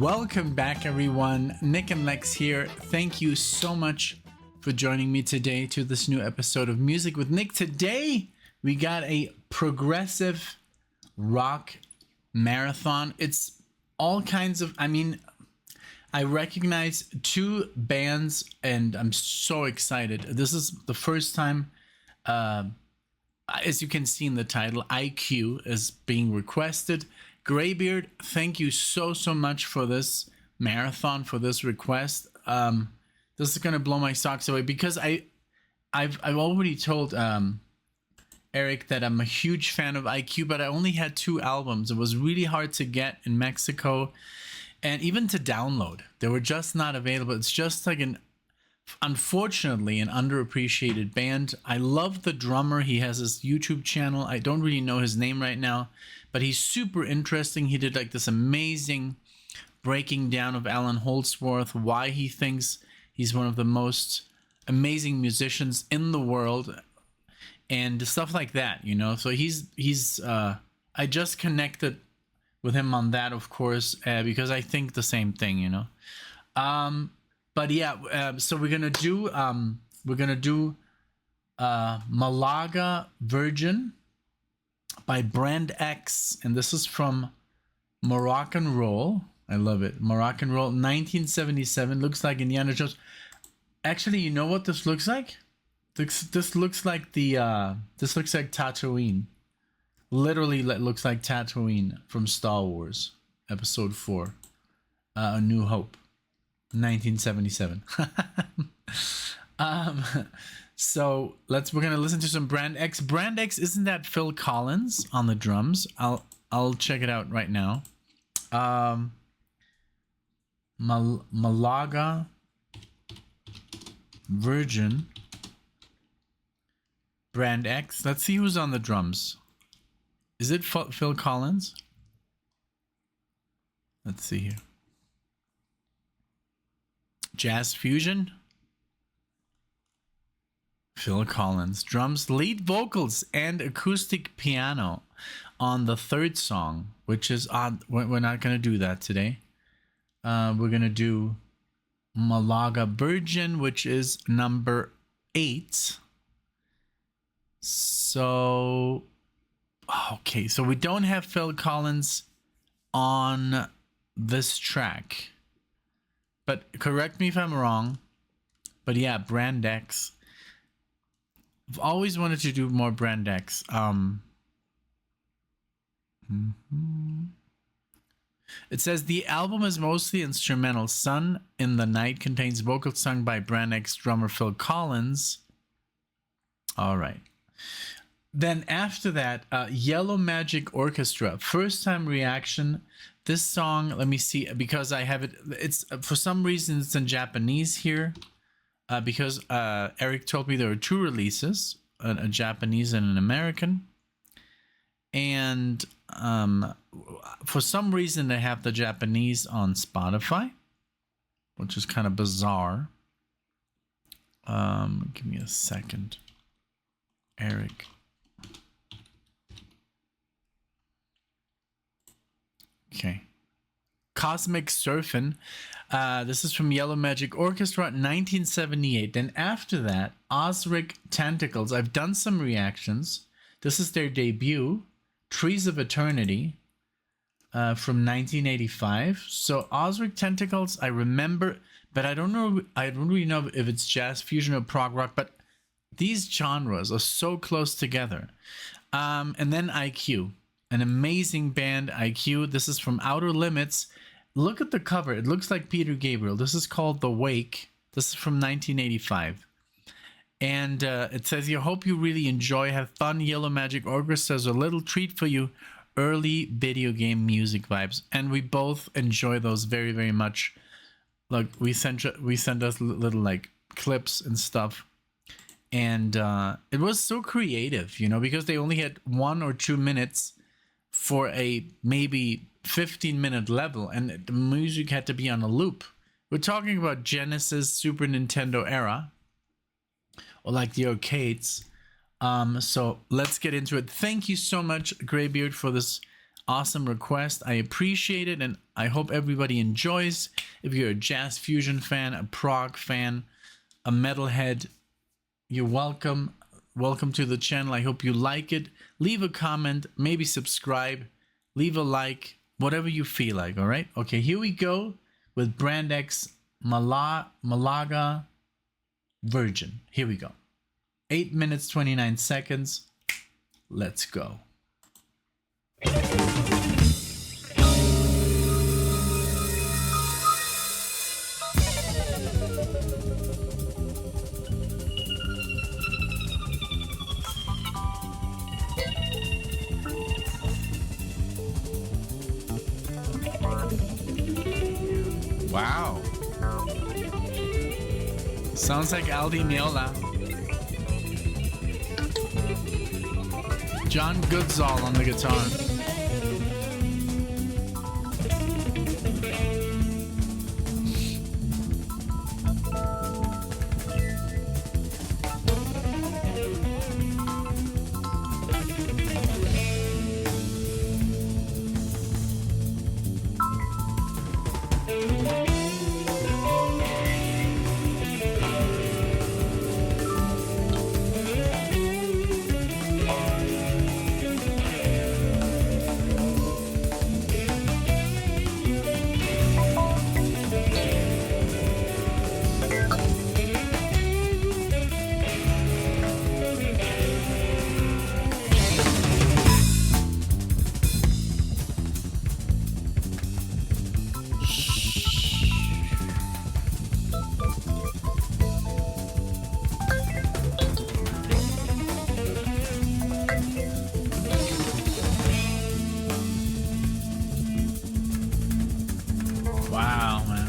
Welcome back, everyone. NicknLex here. Thank you so much for joining me today to this new episode of Music with Nick. Today, we got a progressive rock marathon. It's all kinds of, I recognize two bands and I'm so excited. This is the first time, as you can see in the title, IQ is being requested. GREYBEARD, thank you so much for this marathon, for this request. This is gonna blow my socks away because I've already told Eric that I'm a huge fan of IQ, but I only had 2 albums. It was really hard to get in Mexico and even to download. They were just not available. It's just like unfortunately an underappreciated band. I love the drummer. He has his YouTube channel. I don't really know his name right now, but he's super interesting. He did like this amazing breaking down of Alan Holdsworth, why he thinks he's one of the most amazing musicians in the world and stuff like that, you know. So he's I just connected with him on that, of course, because I think the same thing, you know. But yeah, so we're gonna do Malaga Virgen by Brand X, and this is from Moroccan Roll. I love it. Moroccan Roll, 1977. Looks like Indiana Jones. Actually, you know what this looks like? This looks like this looks like Tatooine. Literally looks like Tatooine from Star Wars Episode 4, A New Hope, 1977. So we're gonna listen to some Brand X. Brand X, isn't that Phil Collins on the drums? I'll check it out right now. Malaga Virgin, Brand X. Let's see who's on the drums. Is it Phil Collins? Let's see here. Jazz fusion. Phil Collins. Drums, lead vocals, and acoustic piano on the 3rd song, which is odd. We're not going to do that today. We're going to do Malaga Virgin, which is number 8. So, okay. So we don't have Phil Collins on this track. But correct me if I'm wrong. But yeah, Brand X. I've always wanted to do more Brand X. It says the album is mostly instrumental. Sun in the Night contains vocals sung by Brand X drummer Phil Collins. All right. Then after that, Yellow Magic Orchestra. First time reaction. This song, let me see, because I have it. It's for some reason it's in Japanese here. Because Eric told me there were 2 releases, a Japanese and an American. And for some reason they have the Japanese on Spotify, which is kind of bizarre. Give me a second, Eric. Okay. Cosmic Surfin. This is from Yellow Magic Orchestra, 1978. Then after that, Ozric Tentacles. I've done some reactions. This is their debut, Trees of Eternity, from 1985. So Ozric Tentacles, I remember, but I don't know. I don't really know if it's jazz fusion or prog rock. But these genres are so close together. And then IQ, an amazing band, IQ. This is from Outer Limits. Look at the cover. It looks like Peter Gabriel. This is called The Wake. This is from 1985. And it says here, hope you really enjoy, have fun. Yellow Magic Orchestra is a little treat for you. Early video game music vibes. And we both enjoy those very, very much. Like we sent us little like clips and stuff. And it was so creative, you know, because they only had 1 or 2 minutes for a maybe 15-minute level, and the music had to be on a loop. We're talking about Genesis, Super Nintendo era, or like the arcades. So let's get into it. Thank you so much, GREYBEARD, for this awesome request. I appreciate it, and I hope everybody enjoys. If you're a jazz fusion fan, a prog fan, a metalhead, you're welcome. Welcome to the channel. I hope you like it. Leave a comment, maybe subscribe, leave a like, whatever you feel like, all right? Okay, here we go with Brand X Malaga Virgin. Here we go. 8 minutes, 29 seconds. Let's go. Wow. Sounds like Aldi Meola. John Goodsall on the guitar. Wow, man.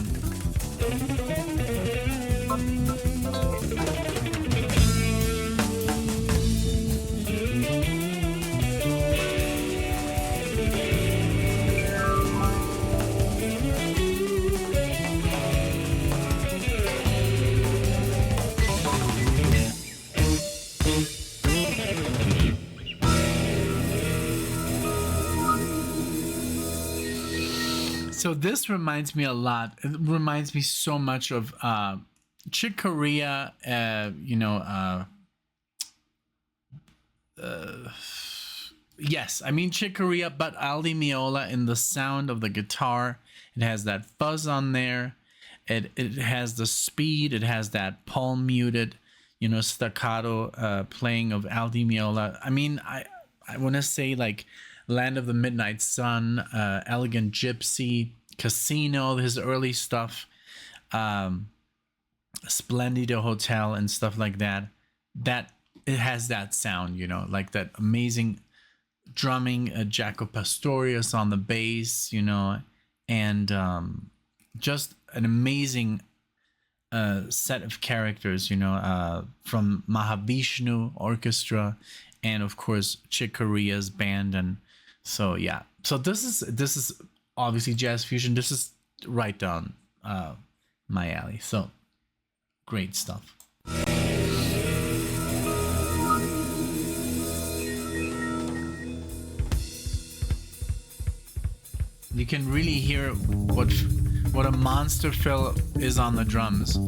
So this reminds me a lot. It reminds me so much of Chick Corea. Yes, I mean Chick Corea, but Aldi Meola in the sound of the guitar. It has that fuzz on there. It has the speed. It has that palm muted, staccato playing of Aldi Meola. I mean, I want to say like Land of the Midnight Sun, Elegant Gypsy, Casino, his early stuff, Splendido Hotel and stuff like that. That it has that sound, like that amazing drumming, Jaco Pastorius on the bass, and just an amazing set of characters, from Mahavishnu Orchestra, and of course Chick Corea's band. And so yeah, so this is obviously jazz fusion. This is right down my alley. So great stuff. You can really hear what a monster fill is on the drums.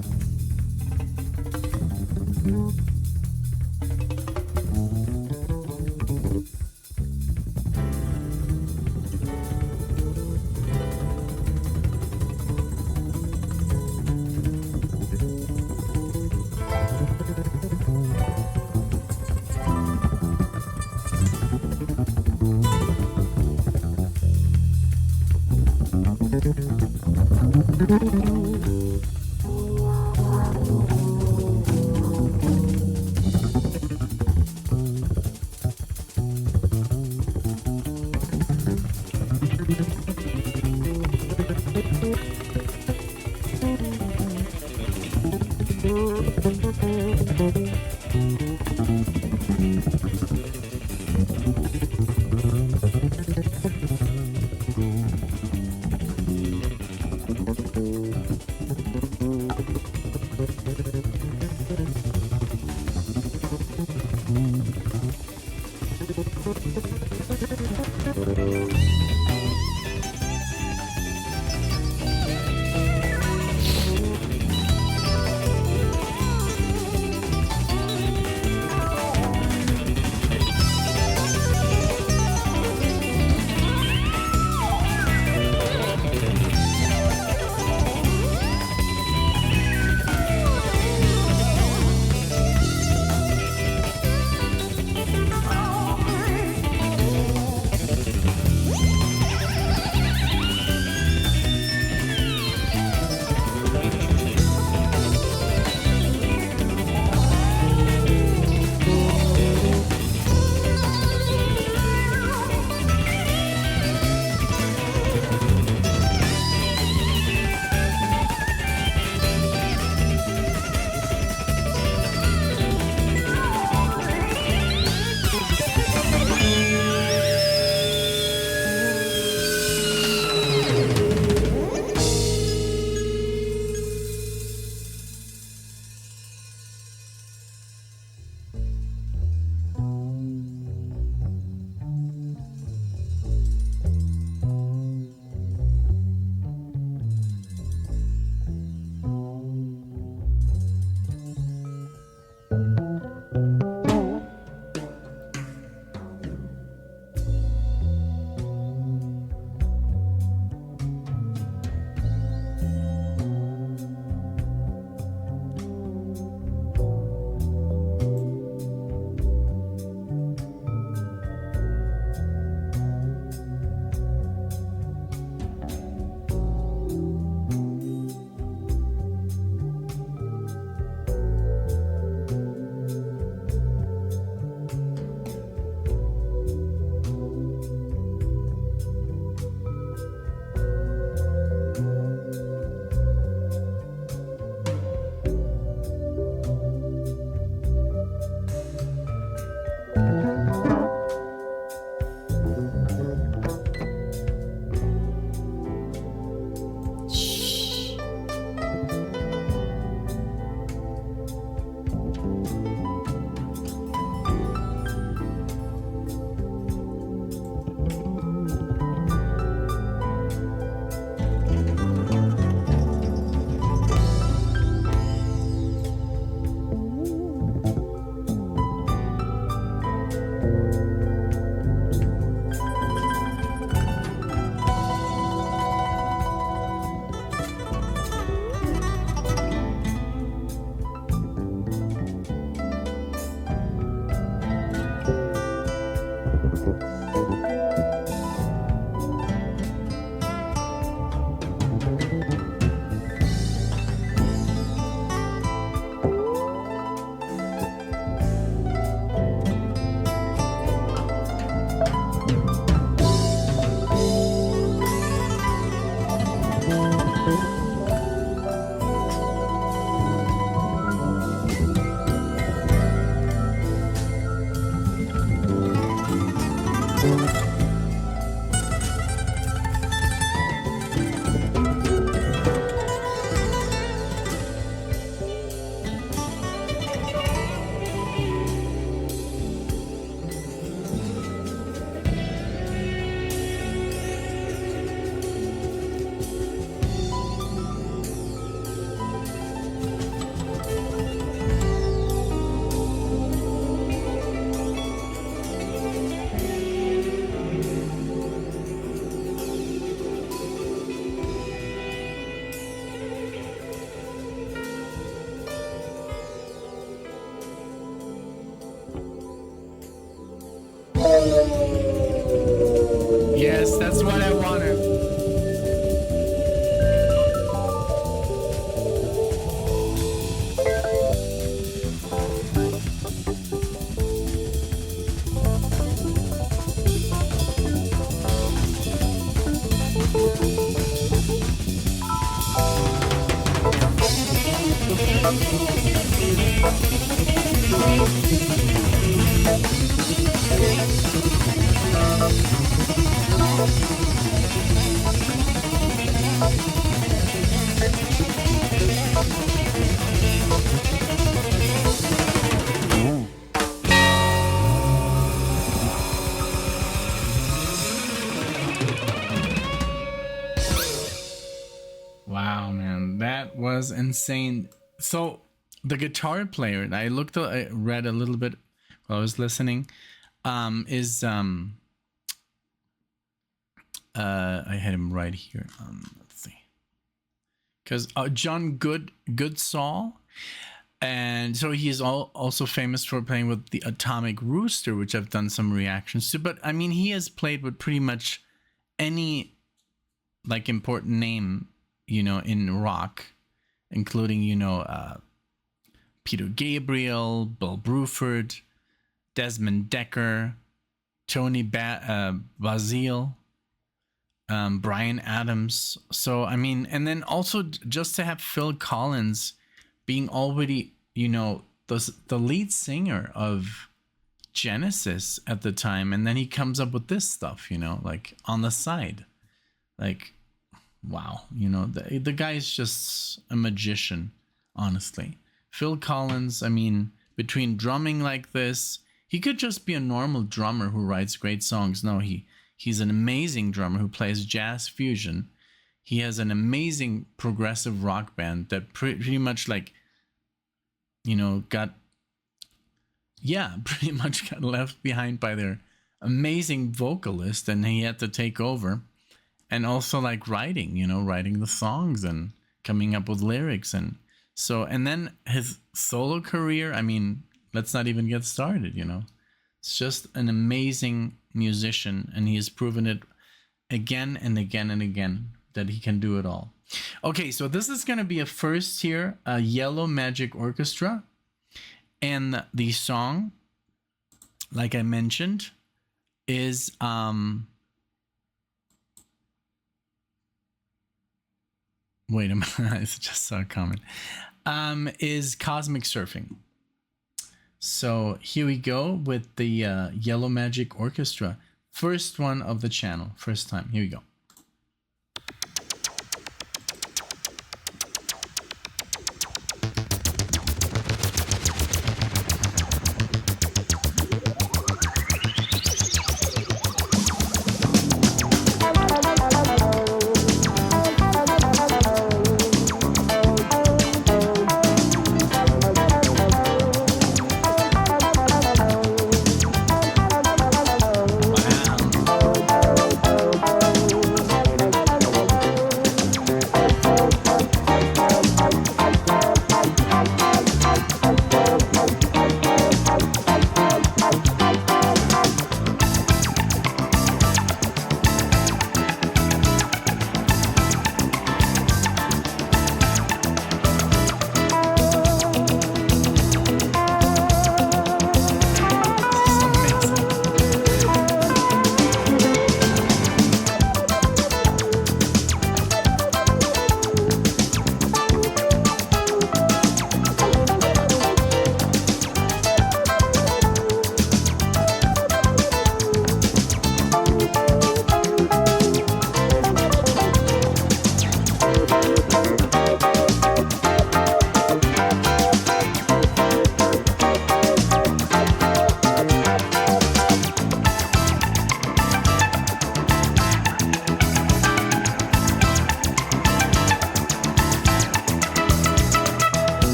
Yes, that's what I wanted. Wow, man, that was insane. So the guitar player, I read a little bit while I was listening, is I had him right here. Let's see, because John Goodsall, and so he is also famous for playing with the Atomic Rooster, which I've done some reactions to. But I mean, he has played with pretty much any like important name, you know, in rock, including, you know, Peter Gabriel, Bill Bruford, Desmond Decker, Tony Basile, Bryan Adams. So, I mean, and then also just to have Phil Collins being already, you know, the lead singer of Genesis at the time. And then he comes up with this stuff, you know, like on the side. Like, wow, you know, the guy's just a magician, honestly. Phil Collins, I mean, between drumming like this, he could just be a normal drummer who writes great songs. No, he's an amazing drummer who plays jazz fusion. He has an amazing progressive rock band that pretty much like, you know, pretty much got left behind by their amazing vocalist, and he had to take over. And also like writing the songs and coming up with lyrics. And so, and then his solo career, I mean, let's not even get started, you know. It's just an amazing musician, and he has proven it again and again and again that he can do it all. Okay, so this is going to be a first here, a Yellow Magic Orchestra. And the song, like I mentioned, is wait a minute, I just saw a comment. Is Cosmic Surfing. So here we go with the Yellow Magic Orchestra. First one of the channel. First time. Here we go.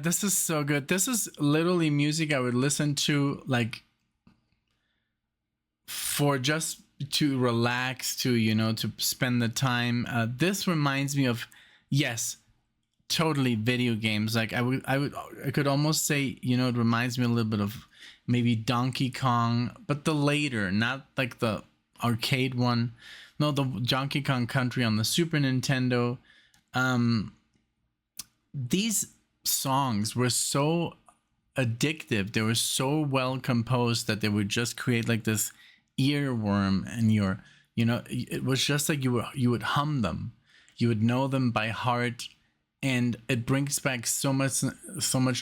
this is so good. This is literally music I would listen to, like, for just to relax, to, you know, to spend the time. This reminds me of, yes, totally video games. Like I could almost say, you know, it reminds me a little bit of maybe Donkey Kong, but the later, not like the arcade one. No, the Donkey Kong Country on the Super Nintendo. These songs were so addictive. They were so well composed that they would just create like this earworm in your, you know, it was just like you would hum them. You would know them by heart, and it brings back so much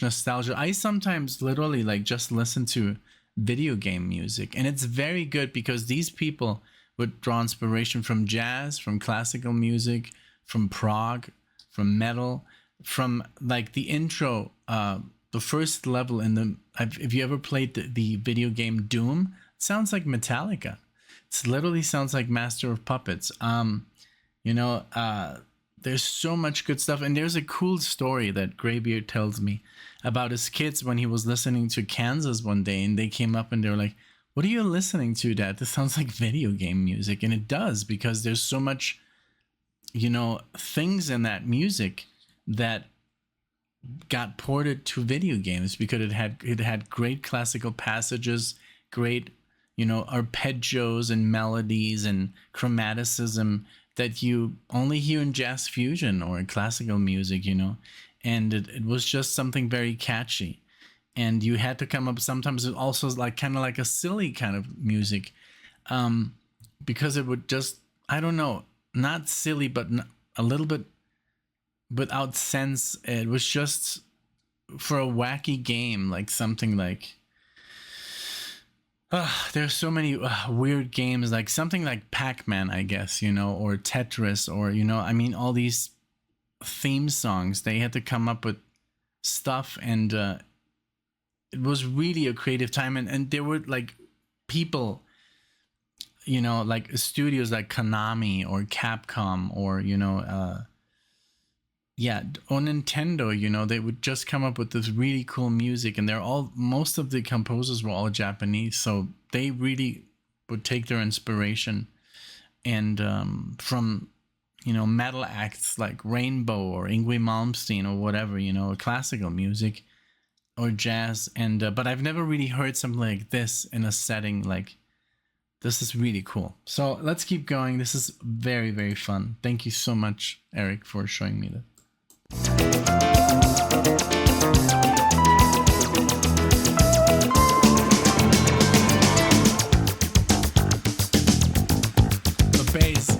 nostalgia. I sometimes literally like just listen to video game music, and it's very good because these people would draw inspiration from jazz, from classical music, from prog, from metal, from like the intro, the first level in the, if you ever played the video game Doom, it sounds like Metallica. It literally sounds like Master of Puppets. You know, there's so much good stuff. And there's a cool story that GREYBEARD tells me about his kids when he was listening to Kansas one day, and they came up and they were like, "What are you listening to, Dad? This sounds like video game music." And it does, because there's so much, you know, things in that music that got ported to video games, because it had great classical passages, great, you know, arpeggios and melodies and chromaticism that you only hear in jazz fusion or in classical music, you know. And it was just something very catchy. And you had to come up sometimes with also like kind of like a silly kind of music, because it would just, I don't know, not silly, but a little bit without sense. It was just for a wacky game, like something like, there's so many weird games, like something like Pac-Man, I guess, you know, or Tetris, or, you know, I mean, all these theme songs, they had to come up with stuff, and it was really a creative time. And there were like people, you know, like studios like Konami or Capcom or, you know, yeah, on Nintendo, you know, they would just come up with this really cool music, and most of the composers were all Japanese, so they really would take their inspiration and from, you know, metal acts like Rainbow or Yngwie Malmsteen or whatever, you know, classical music or jazz. And but I've never really heard something like this in a setting like this. Is really cool. So let's keep going. This is very, very fun. Thank you so much, Eric, for showing me that. The bass.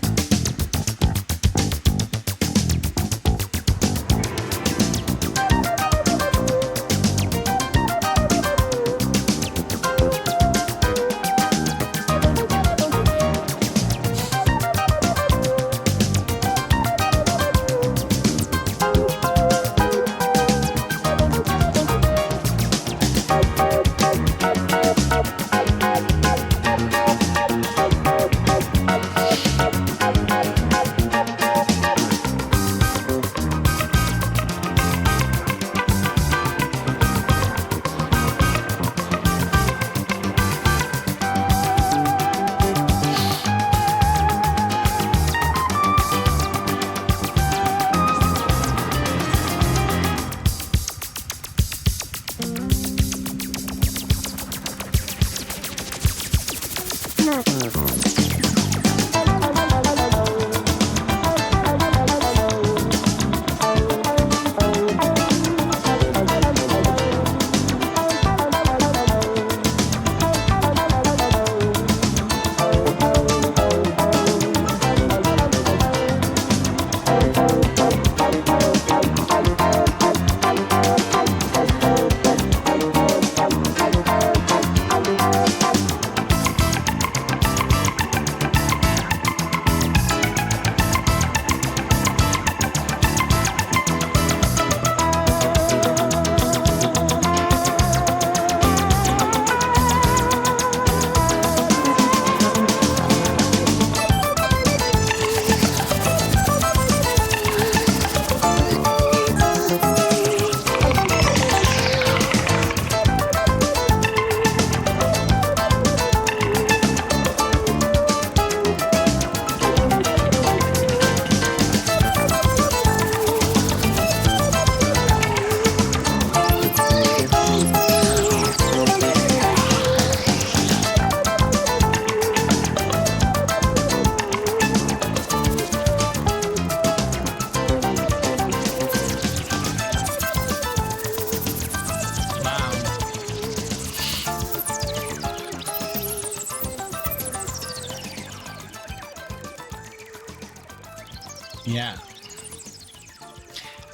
Yeah.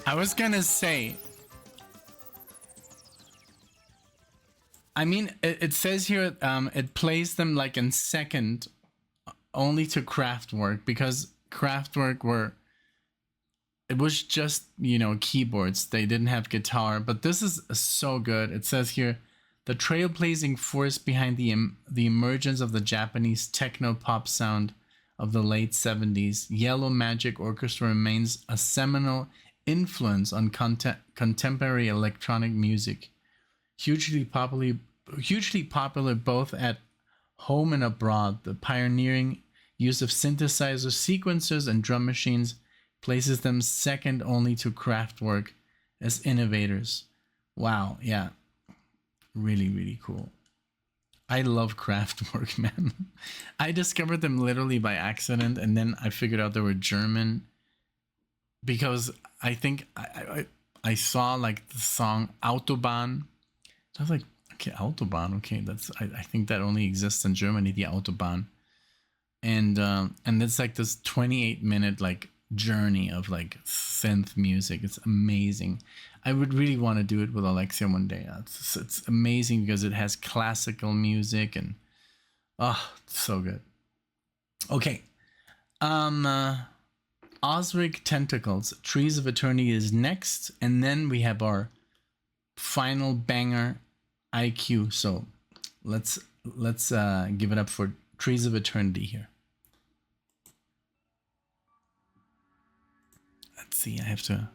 I was gonna say, I mean, it says here it plays them like in second only to Kraftwerk, because Kraftwerk were, it was just, you know, keyboards. They didn't have guitar, but this is so good. It says here, the trailblazing force behind the emergence of the Japanese techno pop sound of the late 70s, Yellow Magic Orchestra remains a seminal influence on contemporary electronic music. Hugely popular both at home and abroad, the pioneering use of synthesizers, sequencers, and drum machines places them second only to Kraftwerk as innovators. Wow, yeah. Really, really cool. I love Kraftwerk, man. I discovered them literally by accident, and then I figured out they were German because I think I saw like the song Autobahn. So I was like, okay, Autobahn, okay, that's I think that only exists in Germany, the Autobahn. And it's like this 28-minute like journey of like synth music. It's amazing. I would really want to do it with Alexia one day. It's amazing because it has classical music and it's so good. Okay. Ozric Tentacles, Trees of Eternity is next, and then we have our final banger, IQ. So let's give it up for Trees of Eternity here. Let's see, I have to.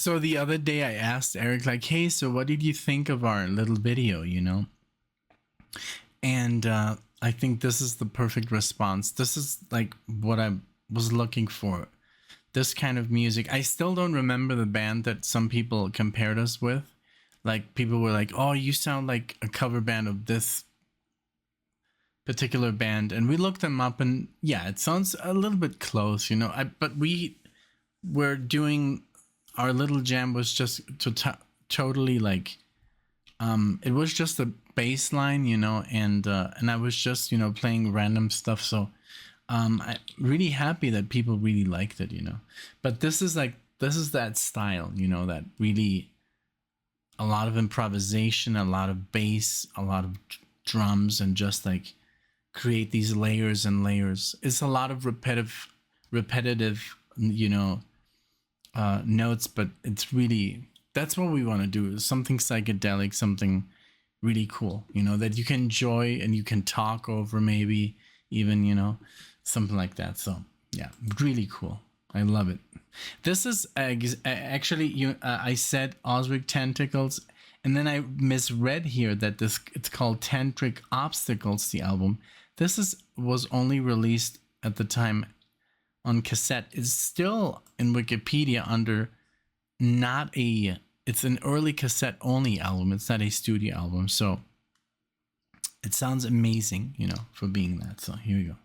So the other day I asked Eric, like, hey, so what did you think of our little video, you know? And I think this is the perfect response. This is like what I was looking for. This kind of music. I still don't remember the band that some people compared us with. Like, people were like, oh, you sound like a cover band of this particular band. And we looked them up, and yeah, it sounds a little bit close, you know. But we were doing, our little jam was just totally like, it was just a bass line, you know, and I was just, you know, playing random stuff. So I'm really happy that people really liked it, you know. But this is like, this is that style, you know, that really, a lot of improvisation, a lot of bass, a lot of drums, and just like create these layers and layers. It's a lot of repetitive, you know, notes, but it's really, that's what we want to do, is something psychedelic, something really cool, you know, that you can enjoy and you can talk over, maybe even, you know, something like that. So yeah, really cool. I love it. This is actually, I said Ozric Tentacles, and then I misread here that it's called Tantric Obstacles, the album. This was only released at the time on cassette. It's still in Wikipedia under it's an early cassette only album. It's not a studio album. So it sounds amazing, you know, for being that. So here we go.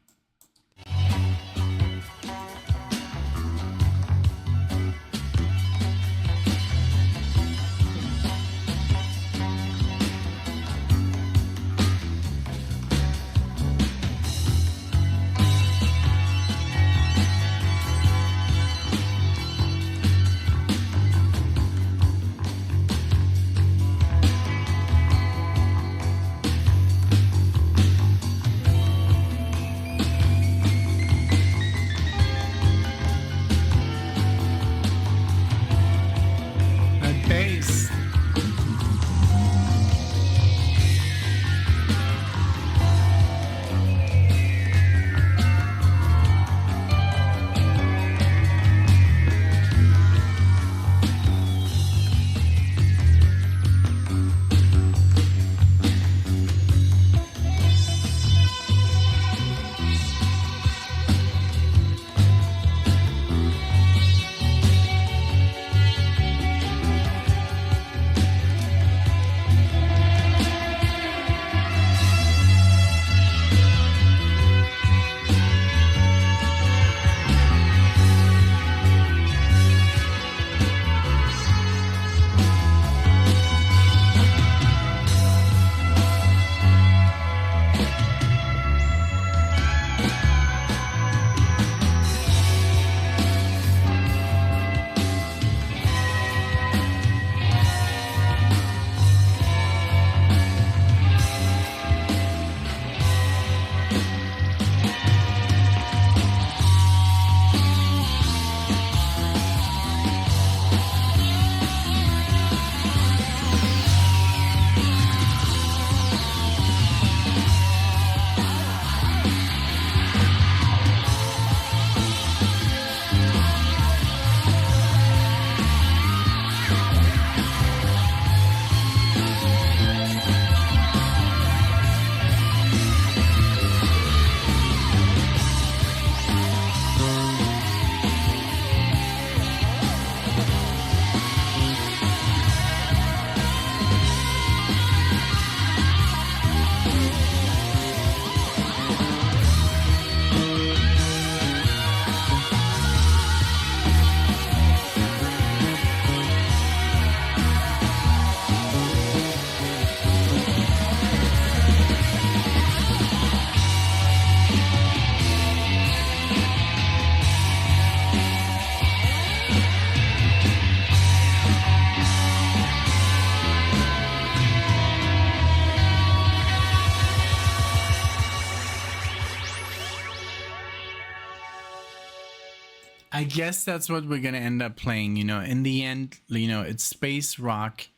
I guess that's what we're gonna end up playing, you know. In the end, you know, it's space rock,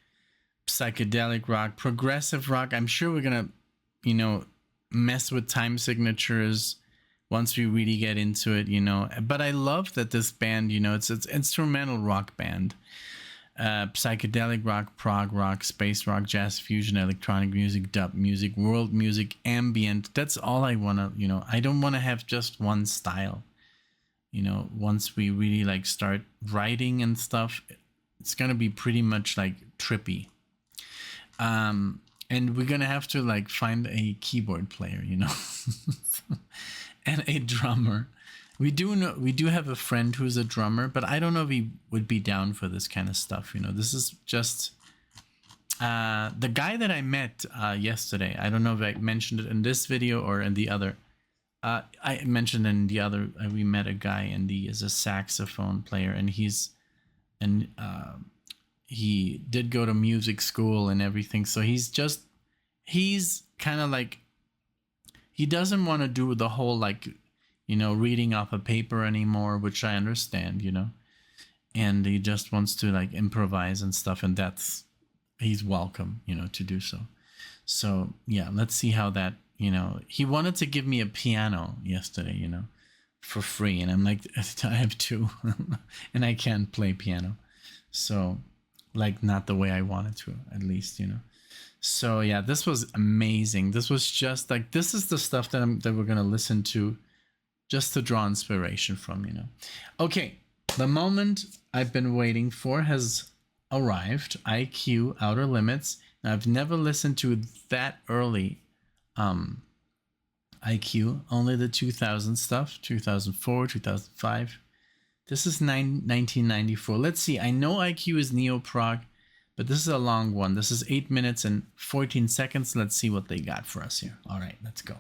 psychedelic rock, progressive rock. I'm sure we're gonna, you know, mess with time signatures once we really get into it, you know. But I love that this band, you know, it's instrumental rock band. Psychedelic rock, prog rock, space rock, jazz fusion, electronic music, dub music, world music, ambient. That's all I want to, I don't want to have just one style. Once we really like start writing and stuff, it's going to be pretty much like trippy. And we're going to have to like find a keyboard player, and a drummer. We do have a friend who's a drummer, but I don't know if he would be down for this kind of stuff. This is just the guy that I met yesterday. I don't know if I mentioned it in this video or in the other. I mentioned in the other, we met a guy and he is a saxophone player, and he did go to music school and everything. So he's kind of like, he doesn't want to do the whole like, reading off a paper anymore, which I understand, and he just wants to like improvise and stuff. And he's welcome, to do so. So yeah, let's see how that, he wanted to give me a piano yesterday, for free. And I'm like, I have two and I can't play piano. So like, not the way I wanted to, at least, So yeah, this was amazing. This was just like, this is the stuff that we're going to listen to just to draw inspiration from, Okay. The moment I've been waiting for has arrived. IQ Outer Limits. Now, I've never listened to that early IQ, only the 2000 stuff, 2004, 2005. This is 1994. Let's see. I know IQ is neo-prog, but this is a long one. This is 8 minutes and 14 seconds. Let's see what they got for us here. All right, let's go.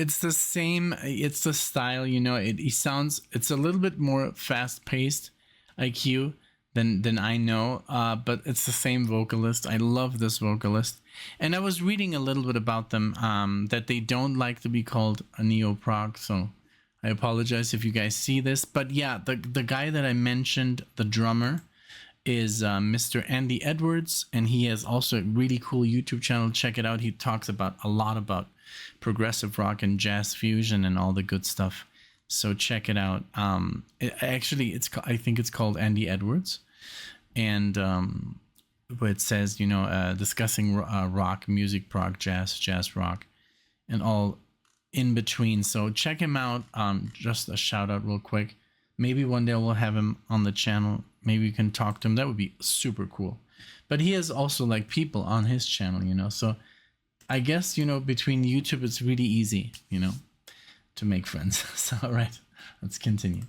it's the same. It's the style, you know. He sounds. It's a little bit more fast-paced, IQ, than I know. But it's the same vocalist. I love this vocalist, and I was reading a little bit about them. That they don't like to be called a neo-prog. So I apologize if you guys see this. But yeah, the guy that I mentioned, the drummer, is Mr. Andy Edwards, and he has also a really cool YouTube channel. Check it out. He talks about a lot about progressive rock and jazz fusion and all the good stuff. So check it out. I think it's called Andy Edwards, and it says, you know, discussing rock music, prog, jazz rock, and all in between. So check him out. Just a shout out real quick. Maybe one day we'll have him on the channel. Maybe you can talk to him. That would be super cool. But he has also like people on his channel, you know. So I guess, you know, between YouTube, it's really easy, you know, to make friends. So, all right, let's continue.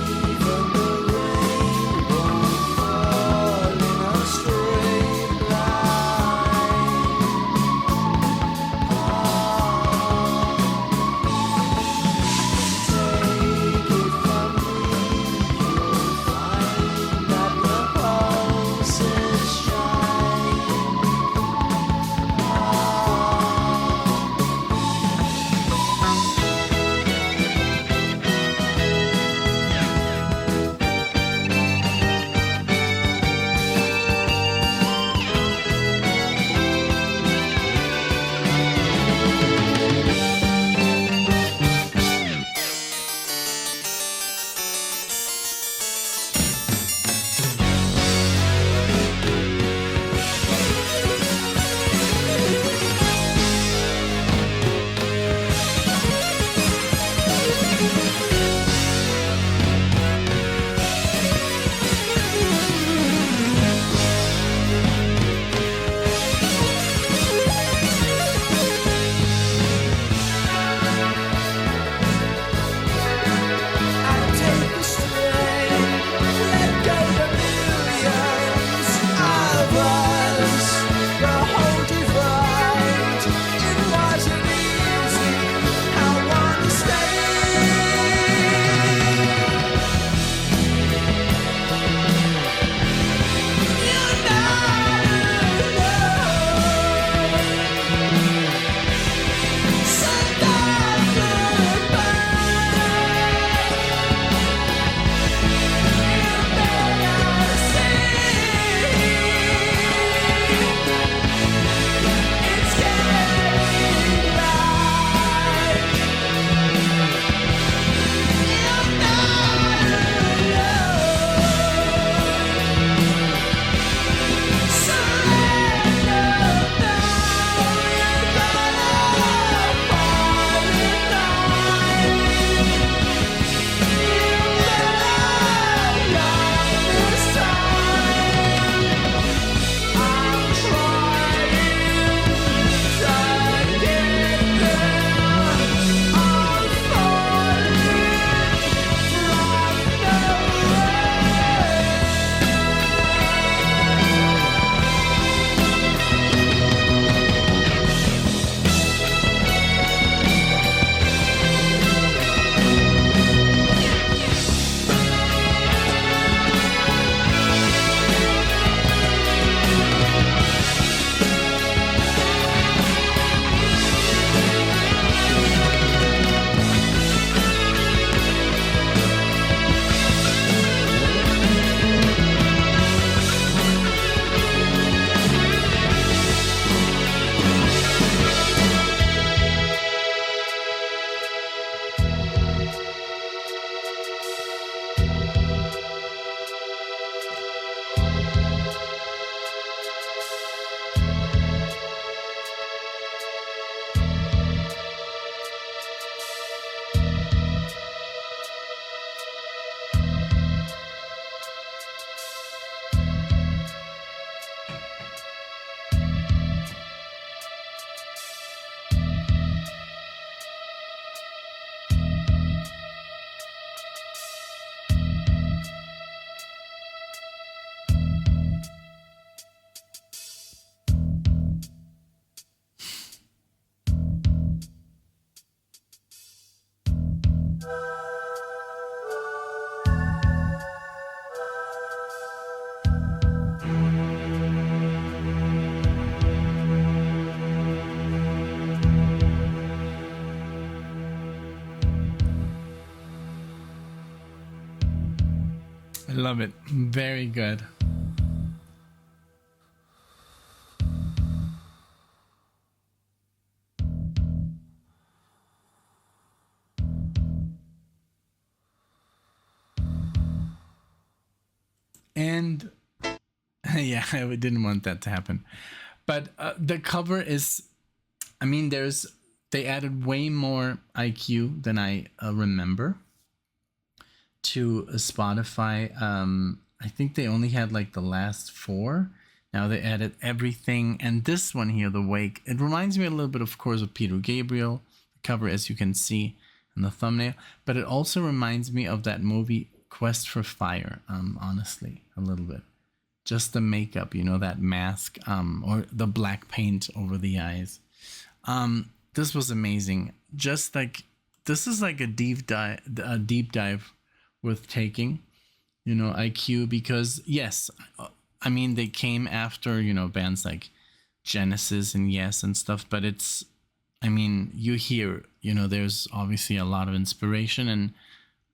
Even the rain won't fall in a straight love it. Very good. And yeah, I didn't want that to happen. But the cover is, I mean, they added way more IQ than I remember to Spotify. I think they only had like the last 4. Now they added everything. And this one here, The Wake, it reminds me a little bit, of course, of Peter Gabriel, the cover, as you can see in the thumbnail. But it also reminds me of that movie Quest for Fire, honestly, a little bit. Just the makeup, you know, that mask, or the black paint over the eyes. This was amazing. Just like, this is like a deep dive worth taking, you know, IQ, because yes, I mean, they came after, you know, bands like Genesis and Yes and stuff, but it's, I mean, you hear, you know, there's obviously a lot of inspiration and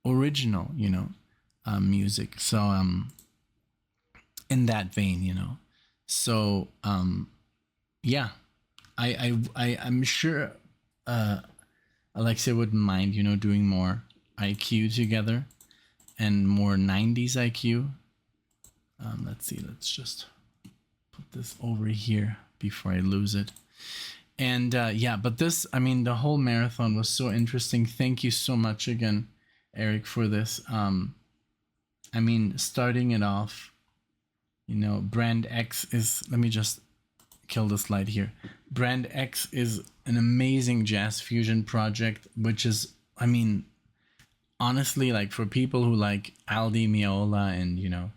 original, you know, music. So, in that vein, you know, so, yeah, I'm sure, Alexia wouldn't mind, you know, doing more IQ together and more 90s IQ. Let's see, let's just put this over here before I lose it. And yeah, but this, I mean, the whole marathon was so interesting. Thank you so much again, Eric, for this. I mean, starting it off, you know, Brand X is, let me just kill this light here. Brand X is an amazing jazz fusion project, which is, I mean, honestly, like for people who like Aldi Meola and, you know,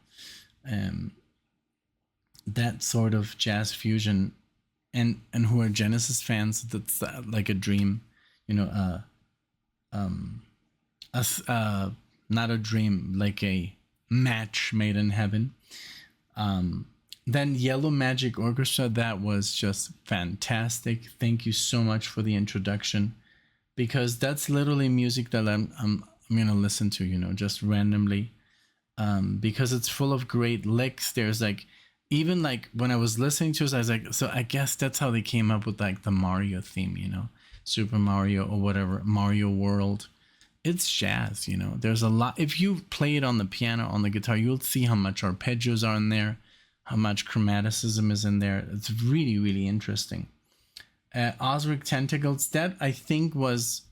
that sort of jazz fusion, and who are Genesis fans, that's like a dream, you know, not a dream, like a match made in heaven. Then Yellow Magic Orchestra, that was just fantastic. Thank you so much for the introduction, because that's literally music that I'm gonna listen to, you know, just randomly, because it's full of great licks. There's like, even like when I was listening to it, I was like, so I guess that's how they came up with like the Mario theme, you know, Super Mario or whatever, Mario World. It's jazz, you know. There's a lot. If you play it on the piano, on the guitar, you'll see how much arpeggios are in there, how much chromaticism is in there. It's really, really interesting. Ozric Tentacles, that I think was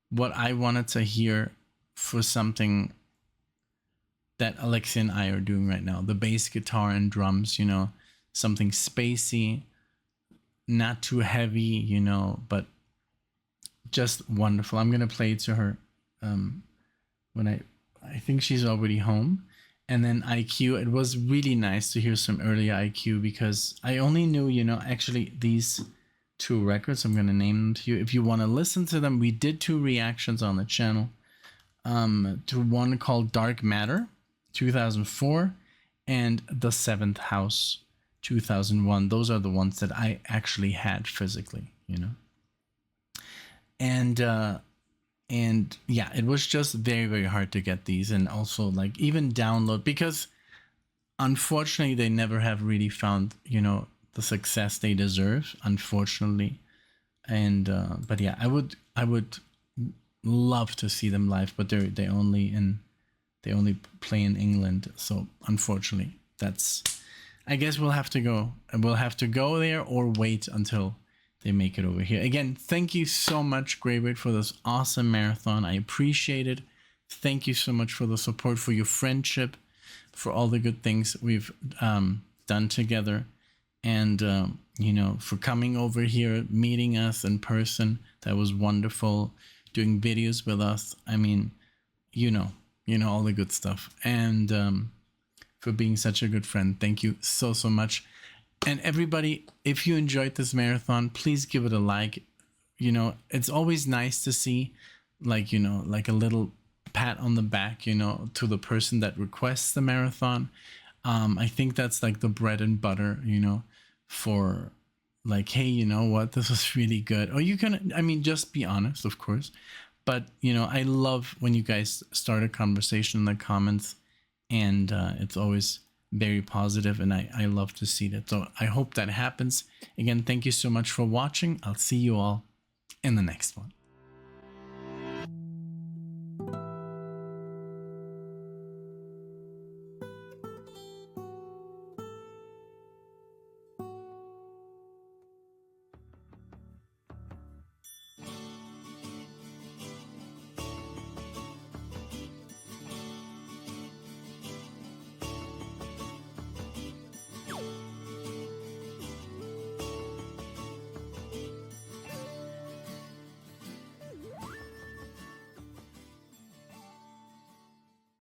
what I wanted to hear for something that Alexia and I are doing right now. The bass guitar and drums, you know, something spacey, not too heavy, you know, but just wonderful. I'm going to play it to her when I think she's already home. And then IQ, it was really nice to hear some early IQ, because I only knew, you know, actually these 2 records, I'm going to name them to you. If you want to listen to them, we did 2 reactions on the channel, to one called Dark Matter, 2004, and The Seventh House, 2001. Those are the ones that I actually had physically, you know. And yeah, it was just very, very hard to get these, and also like even download, because unfortunately they never have really found, you know, the success they deserve, unfortunately. And but yeah, I would love to see them live, but they only play in England, so unfortunately that's, I guess we'll have to go there or wait until they make it over here. Again, thank you so much, GREYBEARD, for this awesome marathon. I appreciate it. Thank you so much for the support, for your friendship, for all the good things we've done together, and you know, for coming over here, meeting us in person. That was wonderful. Doing videos with us. I mean, you know all the good stuff, and for being such a good friend. Thank you so much. And everybody, if you enjoyed this marathon, please give it a like. You know, it's always nice to see, like, you know, like a little pat on the back, you know, to the person that requests the marathon. I think that's like the bread and butter, you know, for like, hey, you know what, this was really good. Or you can, I mean, just be honest, of course. But, you know, I love when you guys start a conversation in the comments and it's always very positive, and I love to see that. So I hope that happens. Again, thank you so much for watching. I'll see you all in the next one.